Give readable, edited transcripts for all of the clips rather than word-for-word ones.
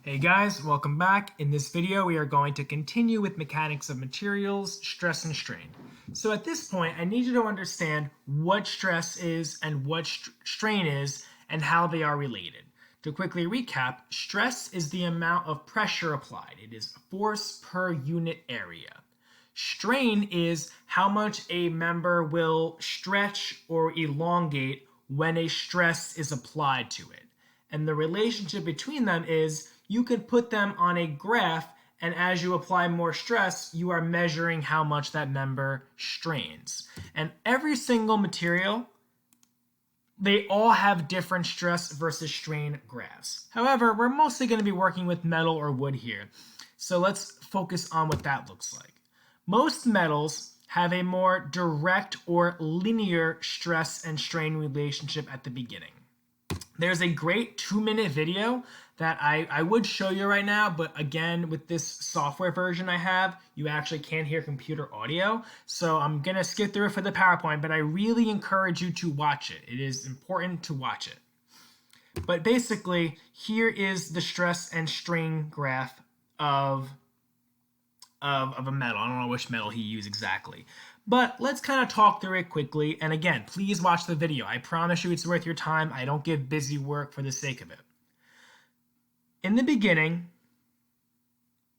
Hey guys, welcome back. In this video, we are going to continue with mechanics of materials, stress and strain. So at this point, I need you to understand what stress is and what strain is and how they are related. To quickly recap, stress is the amount of pressure applied. It is force per unit area. Strain is how much a member will stretch or elongate when a stress is applied to it. And the relationship between them is you could put them on a graph, and as you apply more stress, you are measuring how much that member strains. And every single material, they all have different stress versus strain graphs. However, we're mostly going to be working with metal or wood here. So let's focus on what that looks like. Most metals have a more direct or linear stress and strain relationship at the beginning. There's a great 2-minute video that I would show you right now, but again, with this software version I have, you actually can't hear computer audio. So I'm going to skip through it for the PowerPoint, but I really encourage you to watch it. It is important to watch it. But basically, here is the stress and strain graph of a metal. I don't know which metal he used exactly. But let's kind of talk through it quickly. And again, please watch the video. I promise you it's worth your time. I don't give busy work for the sake of it. In the beginning,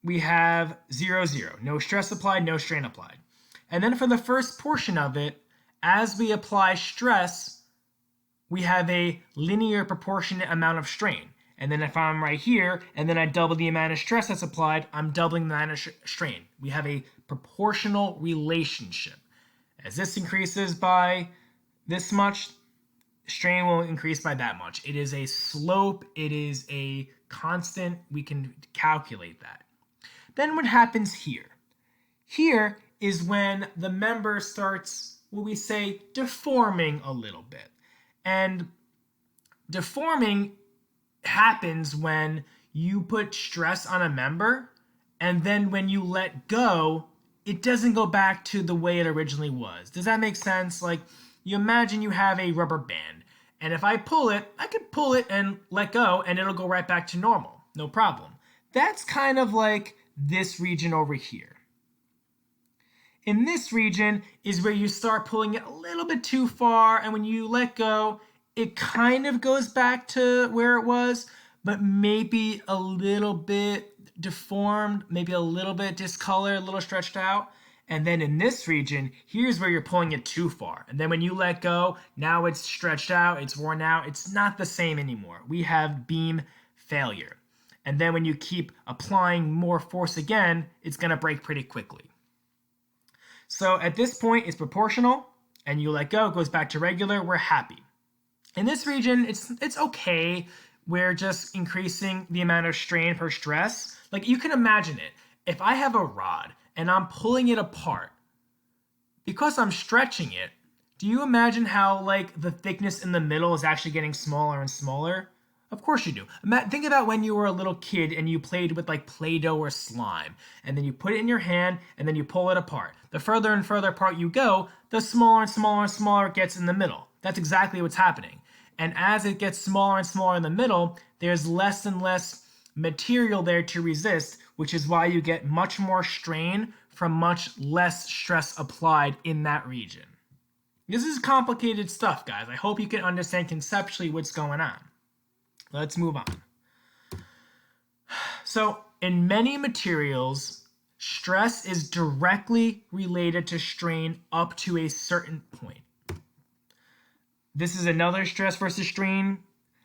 we have 0, 0. No stress applied, no strain applied. And then for the first portion of it, as we apply stress, we have a linear proportionate amount of strain. And then if I'm right here, and then I double the amount of stress that's applied, I'm doubling the amount of strain. We have a proportional relationship. As this increases by this much, strain will increase by that much. It is a slope. It is a constant. We can calculate that. Then what happens here? Here is when the member starts, what we say, deforming a little bit. And deforming happens when you put stress on a member, and then when you let go, it doesn't go back to the way it originally was. Does that make sense? Like, you imagine you have a rubber band, and if I pull it, I could pull it and let go, and it'll go right back to normal. No problem. That's kind of like this region over here. In this region is where you start pulling it a little bit too far, and when you let go, it kind of goes back to where it was, but maybe a little bit deformed, maybe a little bit discolored, a little stretched out. And then in this region, here's where you're pulling it too far. And then when you let go, now it's stretched out, it's worn out, it's not the same anymore. We have beam failure. And then when you keep applying more force again, it's going to break pretty quickly. So at this point, it's proportional, and you let go, it goes back to regular, we're happy. In this region, it's okay. We're just increasing the amount of strain per stress. Like, you can imagine it. If I have a rod and I'm pulling it apart, because I'm stretching it, do you imagine how, like, the thickness in the middle is actually getting smaller and smaller? Of course you do. Think about when you were a little kid and you played with like Play-Doh or slime, and then you put it in your hand and then you pull it apart. The further and further apart you go, the smaller and smaller and smaller it gets in the middle. That's exactly what's happening. And as it gets smaller and smaller in the middle, there's less and less material there to resist, which is why you get much more strain from much less stress applied in that region. This is complicated stuff, guys. I hope you can understand conceptually what's going on. Let's move on. So, in many materials, stress is directly related to strain up to a certain point. This is another stress versus strain.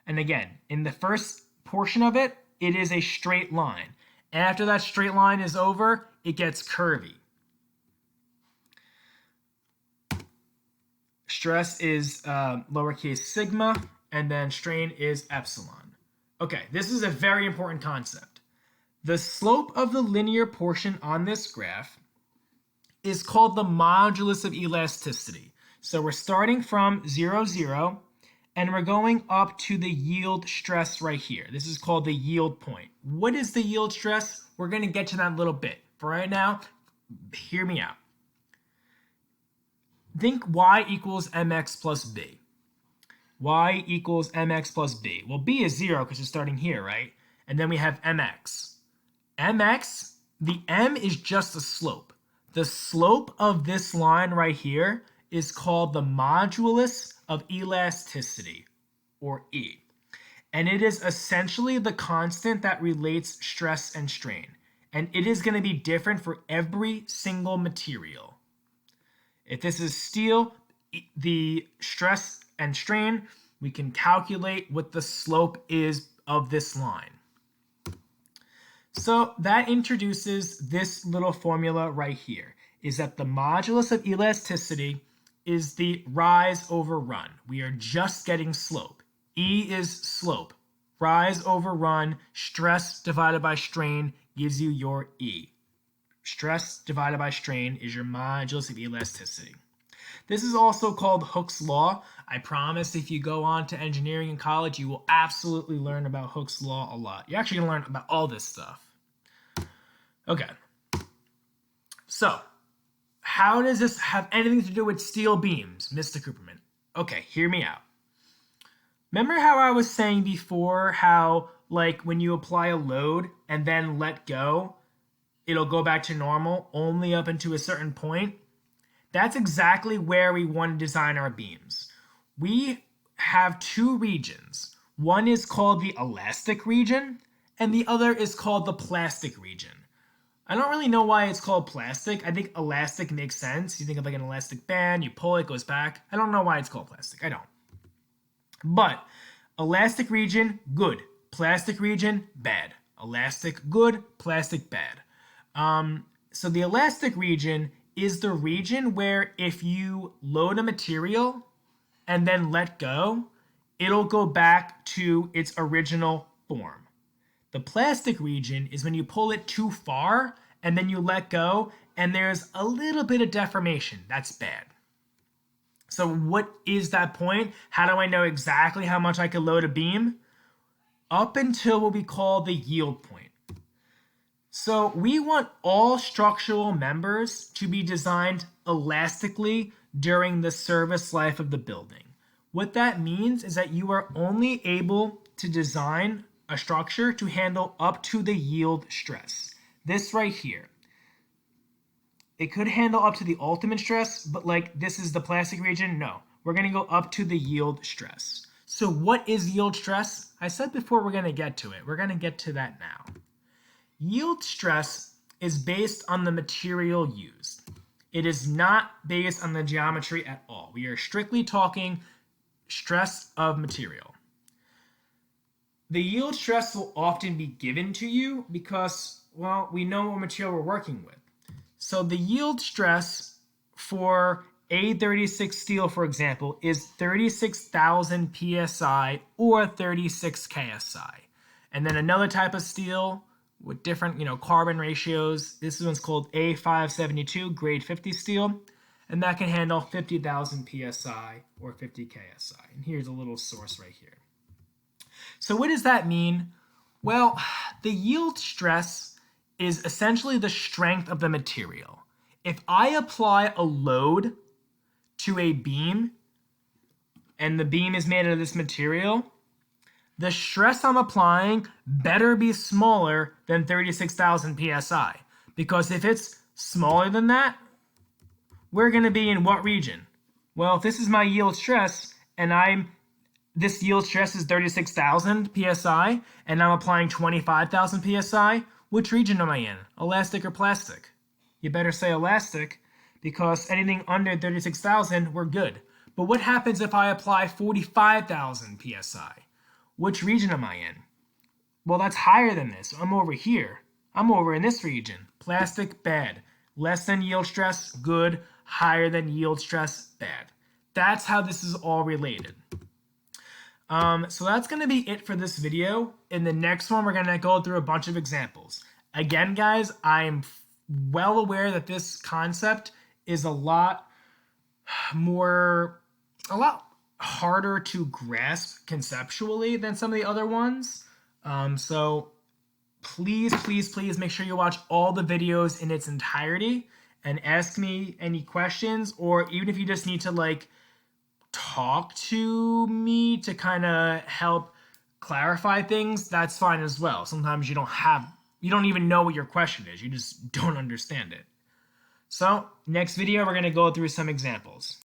And again, in the first portion of it, it is a straight line. After that straight line is over, it gets curvy. Stress is lowercase sigma, and then strain is epsilon. Okay, this is a very important concept. The slope of the linear portion on this graph is called the modulus of elasticity. So we're starting from 0, 0, and we're going up to the yield stress right here. This is called the yield point. What is the yield stress? We're going to get to that in a little bit. For right now, hear me out. Think y equals mx plus b. Y equals mx plus b. Well, b is 0 because it's starting here, right? And then we have mx. mx, the m is just a slope. The slope of this line right here is called the modulus of elasticity, or E. And it is essentially the constant that relates stress and strain. And it is going to be different for every single material. If this is steel, the stress and strain, we can calculate what the slope is of this line. So that introduces this little formula right here, is that the modulus of elasticity is the rise over run. We are just getting slope. E is slope. Rise over run, stress divided by strain gives you your E. Stress divided by strain is your modulus of elasticity. This is also called Hooke's law. I promise if you go on to engineering in college, you will absolutely learn about Hooke's law a lot. You're actually going to learn about all this stuff. Okay. So, how does this have anything to do with steel beams, Mr. Cooperman? Okay, hear me out. Remember how I was saying before how, like, when you apply a load and then let go, it'll go back to normal only up until a certain point? That's exactly where we want to design our beams. We have two regions. One is called the elastic region, and the other is called the plastic region. I don't really know why it's called plastic. I think elastic makes sense. You think of like an elastic band, you pull it, goes back. I don't know why it's called plastic. I don't. But elastic region, good. Plastic region, bad. Elastic, good. Plastic, bad. So the elastic region is the region where if you load a material and then let go, it'll go back to its original form. The plastic region is when you pull it too far and then you let go and there's a little bit of deformation. That's bad. So what is that point? How do I know exactly how much I can load a beam? Up until what we call the yield point. So we want all structural members to be designed elastically during the service life of the building. What that means is that you are only able to design a structure to handle up to the yield stress. This right here. It could handle up to the ultimate stress, but like this is the plastic region. No, we're going to go up to the yield stress. So what is yield stress? I said before we're going to get to it. We're going to get to that now. Yield stress is based on the material used. It is not based on the geometry at all. We are strictly talking stress of material. The yield stress will often be given to you because, well, we know what material we're working with. So the yield stress for A36 steel, for example, is 36,000 psi or 36 ksi. And then another type of steel with different, carbon ratios. This one's called A572, grade 50 steel, and that can handle 50,000 psi or 50 ksi. And here's a little source right here. So what does that mean? Well, the yield stress is essentially the strength of the material. If I apply a load to a beam and the beam is made of this material, the stress I'm applying better be smaller than 36,000 psi. Because if it's smaller than that, we're going to be in what region? Well, if this is my yield stress and this yield stress is 36,000 psi and I'm applying 25,000 psi, which region am I in? Elastic or plastic? You better say elastic, because anything under 36,000, we're good. But what happens if I apply 45,000 psi? Which region am I in? Well, that's higher than this. I'm over here. I'm over in this region. Plastic, bad. Less than yield stress, good. Higher than yield stress, bad. That's how this is all related. So that's going to be it for this video. In the next one, we're going to go through a bunch of examples. Again, guys, I'm well aware that this concept is a lot harder to grasp conceptually than some of the other ones. So please make sure you watch all the videos in its entirety and ask me any questions, or even if you just need to talk to me to kind of help clarify things, that's fine as well. Sometimes you don't even know what your question is. You just don't understand it. So next video, we're going to go through some examples.